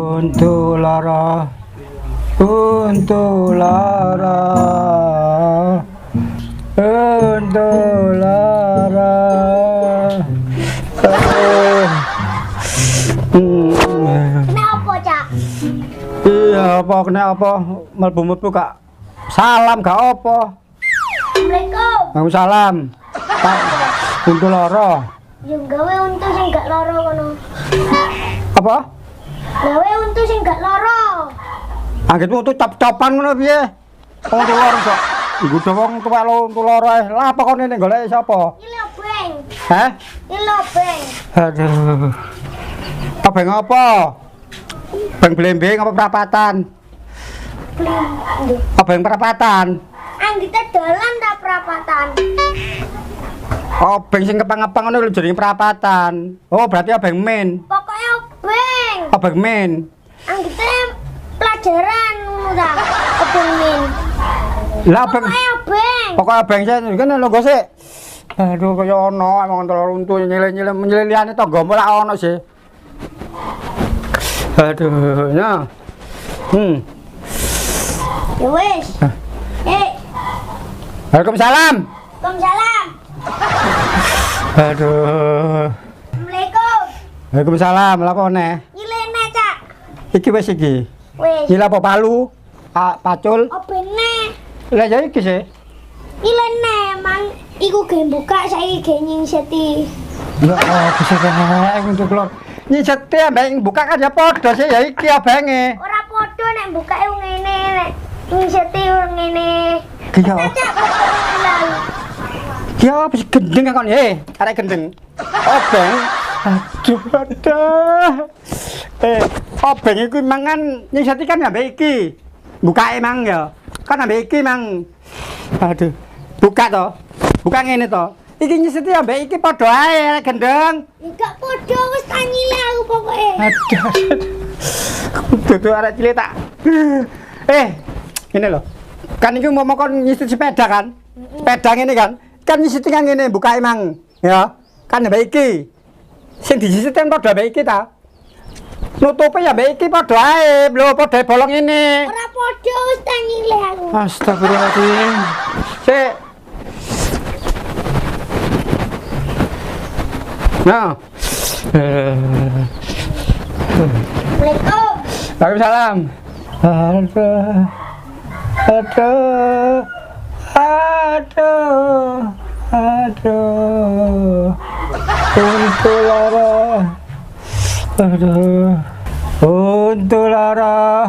Untu lara, untu lara, untu lara. Kenapa, Cak? Iya, apa kenapa? Mlebu-mlebu Kak. Salam gak apa. Assalamualaikum. Waalaikumsalam. Pak, untu lara. Yo gawe untu sing gak lara kono. Apa? Gawe untu sing gak lara. Anggit untu cop-copan ngono piye? Untu lara kok. Iku wong tuwek lo untu lara. Lah apa kon ngene golek sapa? Iki lho, Beng. Hah? Iki lho, Beng. Aduh. Beng apa? Beng blembing apa perapatan? Beng perapatan. Anggite dolan ta perapatan. Oh, beng sing kepang-kepang ngono lho jenenge perapatan. Oh, berarti beng min. Pokoknya Beng. Beng min. Anggite pelajaran ngono ta. Beng min. Lah beng. Pokoknya Beng. Pokoknya beng sing kene lho go sik. Aduh kaya ono emang telur untu nyilih-nyilih nyilih-liyane tanggamu lak ono sih. Aduh, ya. Ya wis. Waalaikumsalam. Waalaikumsalam. Aduh. Assalamualaikum. Waalaikumsalam. Lha apa meneh? Nyilene, Cak. Iki wis iki. Wis. Nyilih apa palu? Pacul? Opene. Lah ya iki sih. Nyilene, mang iku ge buka saiki ge nyingseti. Ya bisa kae untuk keluar. Nyiseti ambek buka kan ya padha sih ya iki abenge. Ora padha nek bukake ngene, nek nyingseti ngene. Iya. Cak, hilang. Ya wis gendeng kan arek gendeng. Obeng. Aduh aduh. Obeng iku mangan nyiseti kan ambek iki. Buka emang ya. Kan ambek iki mang. Aduh. Buka to. Buka ngene to. Iki nyiseti ambek iki padha ae arek gendeng. Enggak padha wis tak nyilih aku pokoke. Aduh. Dudu arek cilik tak. Ngene lho. Kan iki mau kon nyiseti sepeda kan? Sepeda ngene kan? Kan nyiseti kan ngene buka emang. Ya. Kan ambek iki. Sing disiseti padha ambek iki ta. Nutupe ya mbek iki padha ae, lho padha bolong ngene. Ora padha wis tak nyilih aku. Astagfirullahaladzim. Sik. Nah. Assalamualaikum. Waalaikumsalam. Aduh. Aduh. Aduh. Aduh. Untu lara. Aduh. Untu lara.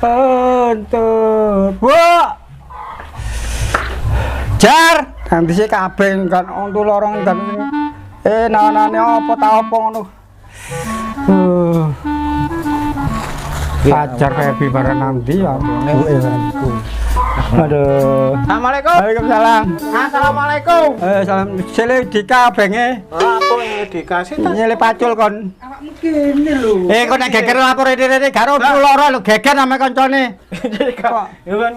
Untu. Wah. Jar, nanti sih kabeh kan untu lorong kan. Nanane apa ta apa ngono. Pacar kayak barang nanti ya. Aduh. Assalamualaikum. Waalaikumsalam. Assalamualaikum. Salam sele dika benge. Apa yang dikasih tak? Nyele pacul kon. Awakmu kene lho. Kok nek geger lapor rene karo lara lho geger name kancane. Ya kan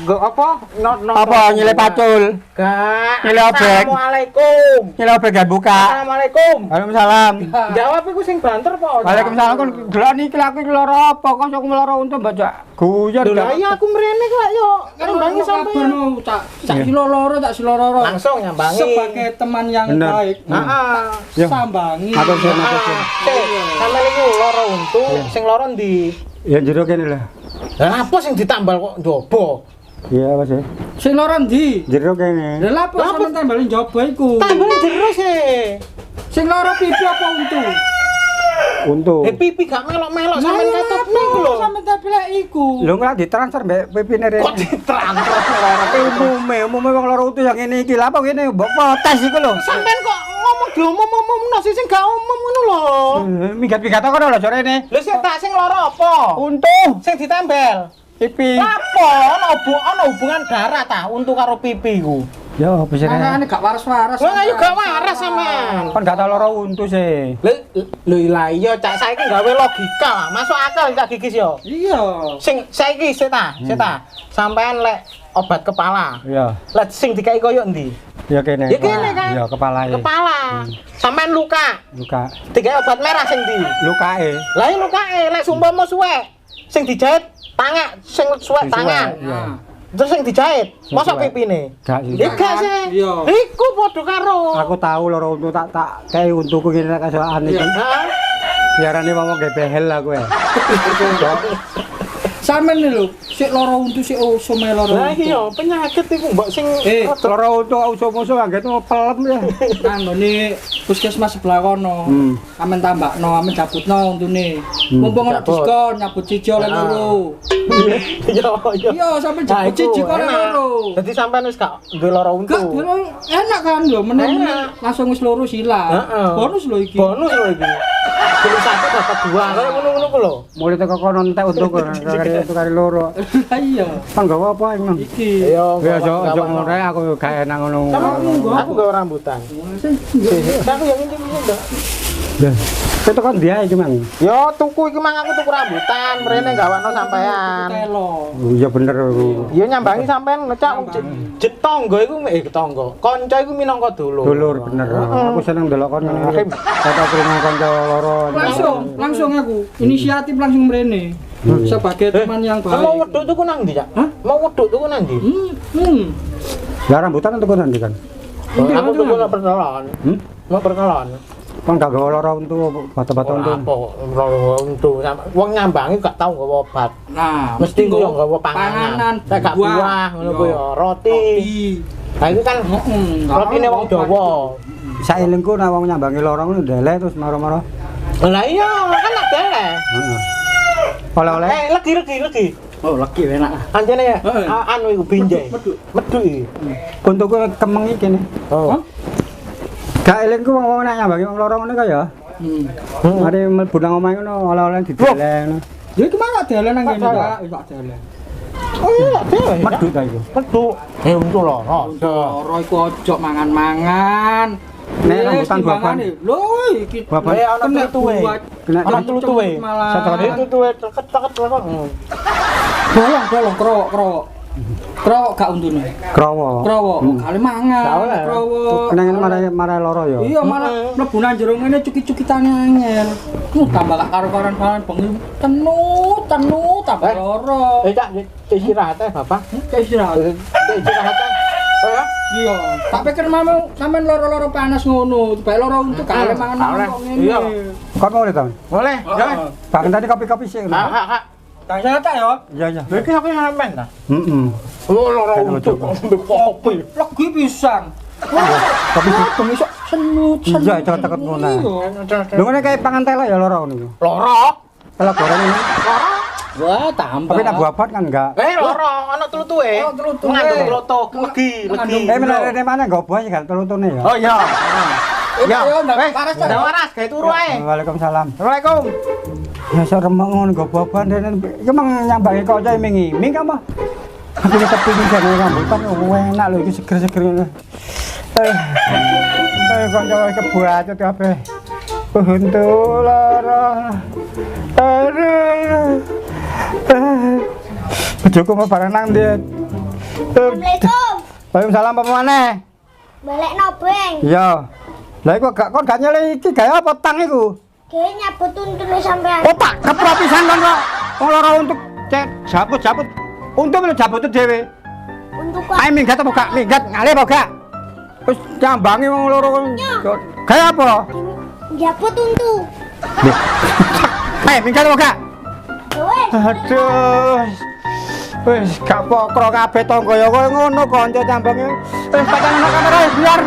apa? Apa nyele pacul? Gak. Nyele obeng. Assalamualaikum. Nyele obeng gak buka. Assalamualaikum. Waalaikumsalam. Jawab iku sing banter apa? Waalaikumsalam kon delok niki lak iki lara apa kok sok lara untu baca. Guyon. Lho iya aku mrene kok yo. Nyambangi sampean. Tak siloloro, tak siloloro. Langsung nyambangi. Sebagai teman yang Bener. baik. Heeh. Ya. Sambangi. Matur suwun, matur suwun. Sampeyan iki lara untu, sing lara ndi? Ya jero kene lah. Lah apa sing ditambal kok njobo? Iya Mas. Sing loro ndi? Jero kene. Lha lha apa sampean tambali njaba iku? Tambal jero sih. Sing loro pipi apa untu? Untu. Pipi gak melok-melok sampean ketep niku lho. Sampeyan tabelek iku. Lho ora ditransfer mbek pipine rene. Kok ditransfer lara? Umume wong lara untu yang ngene iki. Lah apa ngene mbok protes iku lho. Sampeyan kok ngomong diomong-omongno sing gak umum ngono lho. Minggat-minggat kok lho sorene. Lho sing tak sing lara apa? Untu Sing ditempel. pipi. Apa ana hubungan darah ta untu karo pipi iku? Yo, bisa Makane gak waras-waras. Wah, ayo gak waras sampean. Kan gak tau loro untu sih. Lho lah iya cak saiki gawe logika lah. Masuk akal cak gigis yo. Iya. Sing saiki seta. Sampean lek obat kepala. Iya. Lek sing dikai koyo endi? Ya kene. Ya kene kan. Ya kepala. Kepala. Sampean luka. Luka. Dikai obat merah sing ndi? Lukae. Lah iya lukae lek sumpama suwek. Sing dijahit tangan, sing suwek tangan. Iya. Terus sing dijahit, mosok suwek. pipine? Gak sih. Ya gak sih. Iya. Iku padha karo. Aku tahu loro untu tak kayak untuku gini tak kesoan iki. Hah? Biarane ngomong gebehel aku ya. Sampeyan nih lho, sik loro untu sik usum loro. Lah iya penyakit iku mbok sing Loro untu usul-usul angget pelem ya. Nang nggone puskesmas sebelah kono. Amen tambakno, amen cabutno untune. Mumpung ono Cabut. diskon nyabut siji oleh loro. Iya iya. Iya, sampe Nah, cabut siji oleh loro. Jadi sampean wis gak duwe lara untu. Gak dulu enak kan lho, meneng langsung wis loro silang. Heeh. Bonus lho iki. Bonus lho iki. Beli satu dapat dua, kayak ngono-ngono ku lho. Mulai teko kono entek untuku kari loro. Lah iya. Kan gawa apa ini? Iki. Iya, Ya ojo ngono ae, aku gak enak ngono. Aku gawe rambutan. Aku yang ini ndak. Ya. Itu kan dia iki mang. Yo tuku iki mang aku tuku rambutan, mrene gawakno sampean. Telo. Iya bener. Iya nyambangi sampean ngecak jetonggo iku tonggo. Kanca iku minangka dulur. Dulur bener. Aku seneng ndelok kon ngene. Kata krungu kanca loro. Langsung aku inisiatif langsung mrene. Sebagai teman yang Mau baik. wedhuk tuku nang ndi, Cak? Hah? Mau wedhuk tuku nang ndi? Lah rambutan untuk nanti kan. Aku tuku nang perkenalan. Mau perkenalan. Kan gak gawa loro untuk batu-batu untuk. Apa untuk wong nyambangi gak tau gawa obat. Nah, Mesti nggo yo gawa panganan. Kayak gak buah ngono ku yo, roti. Nah itu kan rotine wong Jawa. Sailengku nek wong nyambangi loro ngono ndelek terus maro-maro. Lah iya, kan ada le. Heeh. Oleh-oleh. Legi. Oh, lagi enak. Anjene ya, Heeh. anu iku binjai. Medhu iki. Untukku kemeng iki kene. Oh. Gak elengku wong nek nyambangi wong loro ngono kaya. Mari mlebu nang omahe ngono oleh-oleh dideleng. Ya iki malah dalan nang kene, Kak. Wis tak dalan. Oh iya, dewe. Medhu ta iku. Medhu. Untuk loro. Loro iku ojo mangan-mangan. Nek rambutan buah-buahan. Lho, iki Buah-buahan. Ana kena tuwe. buat. Kena Ana tuwe. Malah. Itu tuwe ceket-ceket lho. Bolong krowok. Krowok gak untune. krowo. Krowo, kali mangan. Gak oleh. Krowo. Kenangan marah loro ya. Iya, malah mlebu nang jero ngene cuki-cukitane angel. Tambah gak karo-karan bengi tenu tambah loro. Cak, istirahat Bapak. Istirahat. Istirahat. Oh ya? Iya, tak pikir mau sampean loro-loro panas ngono, bae loro untuk kale mangan kok ngene. Iya. Kon boleh ta? Boleh, ya. Bahkan tadi kopi-kopi sih. Kak. Tak tak ya. Iya iya. Lha iki aku sampean ta? Heeh. Oh, loro untuk kopi. Legi pisan. Kopi hitung iso. Senut. Iya, ceket ngono. Lho ngene kayak pangan telo ya loro ngono. Loro. Telo goreng ini. Wah, tambah. Tapi nak buah-buahan kan enggak. Loro, ana tlutuhe. Oh, tlutuhe. Mengandung klotok, legi. Menare mana enggak buah sih kan telutune ya. Oh iya. Ya, waras ta. Waras gawe turu ae. Waalaikumsalam. Assalamualaikum. Ya sok remeng ngono enggak buah-buahan dene. Iki mang nyambangi kok cah mingi. Ming apa? Aku tetep pingin jane rambutan enak lho iki seger-seger ngono. Kanca kebuacut kabeh. Untuk lara. Aduh. Bojoku mau barang nang ndi? Assalamualaikum. Waalaikumsalam apa maneh? Balik nobeng. Iya. Lah iku gak kon gak nyele iki gawe apa tang iku? Ge nyabut tuntune sampean. Oh tak kepro pisan kon kok. Wong lara untuk cet jabut-jabut. Untung lho jabut dhewe. Untuk Ayo minggat apa gak? Minggat ngalih apa gak? Wis nyambangi wong loro. Gawe apa? jabut untu. Ayo minggat apa gak? Wes. Aduh. Wis gak pokro kabeh tangga ya koyo ngono kanca nyambangi. Wis pacan ana kamera biar